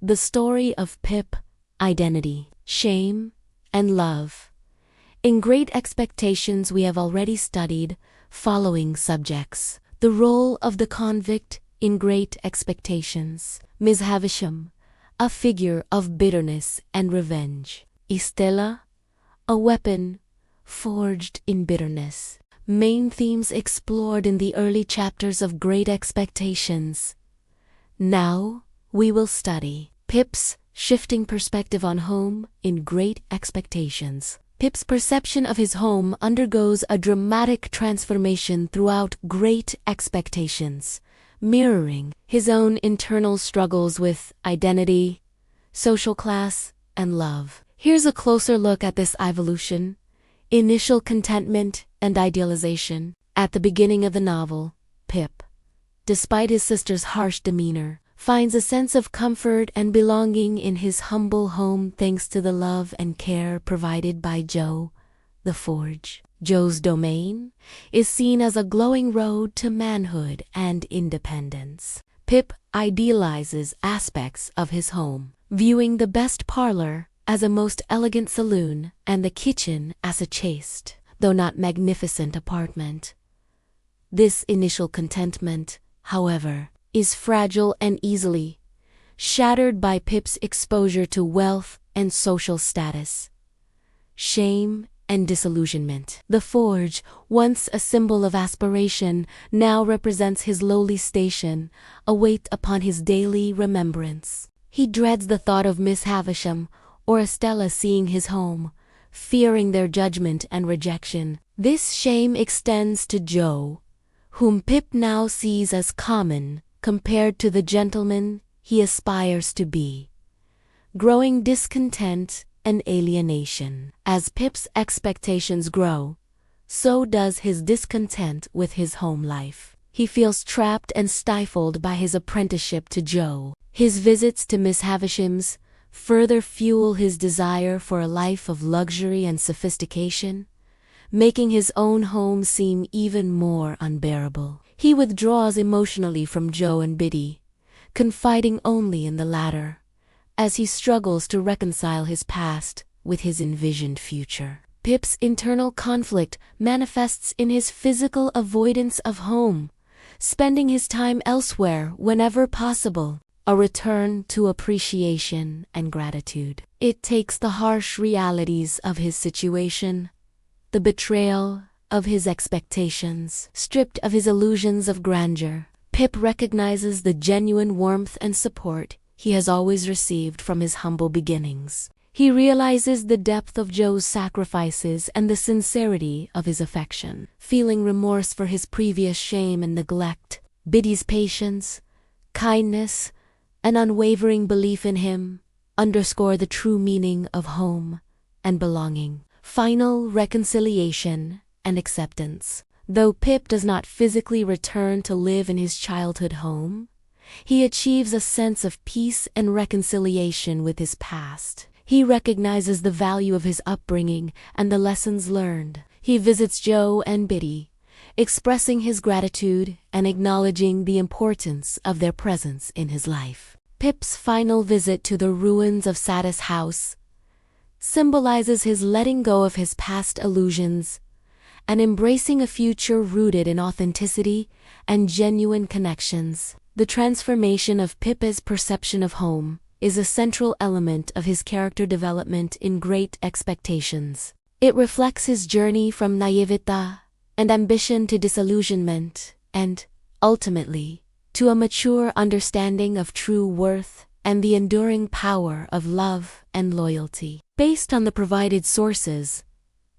The story of Pip, identity, shame, and love. In Great Expectations we have already studied following subjects. The role of the convict in Great Expectations. Miss Havisham, a figure of bitterness and revenge. Estella, a weapon forged in bitterness. Main themes explored in the early chapters of Great Expectations. Now, we will study Pip's shifting perspective on home in Great Expectations. Pip's perception of his home undergoes a dramatic transformation throughout Great Expectations, mirroring his own internal struggles with identity, social class, and love. Here's a closer look at this evolution. Initial contentment and idealization. At the beginning of the novel, Pip, despite his sister's harsh demeanor, finds a sense of comfort and belonging in his humble home thanks to the love and care provided by Joe, the Forge. Joe's domain is seen as a glowing road to manhood and independence. Pip idealizes aspects of his home, viewing the best parlor as a most elegant saloon and the kitchen as a chaste, though not magnificent apartment. This initial contentment, however, is fragile and easily shattered by Pip's exposure to wealth and social status, shame and disillusionment. The Forge, once a symbol of aspiration, now represents his lowly station, a weight upon his daily remembrance. He dreads the thought of Miss Havisham or Estella seeing his home, fearing their judgment and rejection. This shame extends to Joe, whom Pip now sees as common compared to the gentleman he aspires to be. Growing discontent and alienation. As Pip's expectations grow, so does his discontent with his home life. He feels trapped and stifled by his apprenticeship to Joe. His visits to Miss Havisham's further fuel his desire for a life of luxury and sophistication, making his own home seem even more unbearable. He withdraws emotionally from Joe and Biddy, confiding only in the latter, as he struggles to reconcile his past with his envisioned future. Pip's internal conflict manifests in his physical avoidance of home, spending his time elsewhere whenever possible, a return to appreciation and gratitude. It takes the harsh realities of his situation, the betrayal of his expectations, stripped of his illusions of grandeur. Pip recognizes the genuine warmth and support he has always received from his humble beginnings. He realizes the depth of Joe's sacrifices and the sincerity of his affection. Feeling remorse for his previous shame and neglect, Biddy's patience, kindness, and unwavering belief in him underscore the true meaning of home and belonging. Final reconciliation and acceptance. Though Pip does not physically return to live in his childhood home, he achieves a sense of peace and reconciliation with his past. He recognizes the value of his upbringing and the lessons learned. He visits Joe and Biddy, expressing his gratitude and acknowledging the importance of their presence in his life. Pip's final visit to the ruins of Satis House symbolizes his letting go of his past illusions and embracing a future rooted in authenticity and genuine connections. The transformation of Pip's perception of home is a central element of his character development in Great Expectations. It reflects his journey from naivete and ambition to disillusionment and, ultimately, to a mature understanding of true worth and the enduring power of love and loyalty. Based on the provided sources,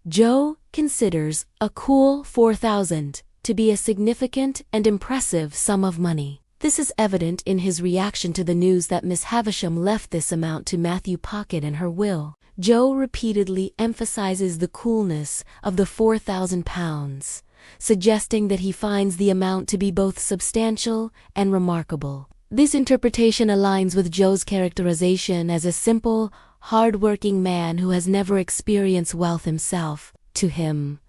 Joe considers a cool $4,000 to be a significant and impressive sum of money. This is evident in his reaction to the news that Miss Havisham left this amount to Matthew Pocket in her will. Joe repeatedly emphasizes the coolness of the £4,000, suggesting that he finds the amount to be both substantial and remarkable. This interpretation aligns with Joe's characterization as a simple, hard-working man who has never experienced wealth himself. To him,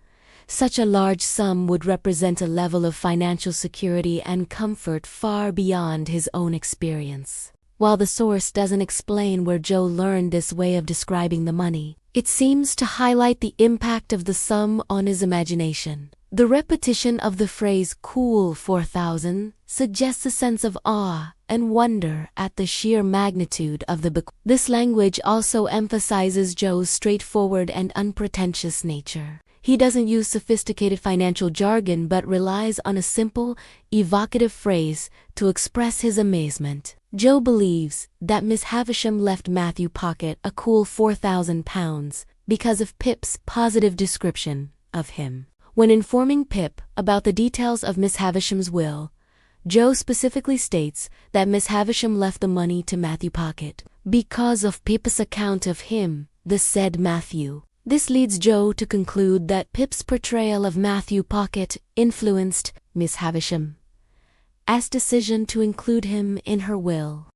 such a large sum would represent a level of financial security and comfort far beyond his own experience. While the source doesn't explain where Joe learned this way of describing the money, it seems to highlight the impact of the sum on his imagination. The repetition of the phrase "cool 4,000" suggests a sense of awe and wonder at the sheer magnitude of the bequest. This language also emphasizes Joe's straightforward and unpretentious nature. He doesn't use sophisticated financial jargon but relies on a simple, evocative phrase to express his amazement. Joe believes that Miss Havisham left Matthew Pocket a cool £4,000 because of Pip's positive description of him. When informing Pip about the details of Miss Havisham's will, Joe specifically states that Miss Havisham left the money to Matthew Pocket because of Pip's account of him, the said Matthew. This leads Joe to conclude that Pip's portrayal of Matthew Pocket influenced Miss Havisham's decision to include him in her will.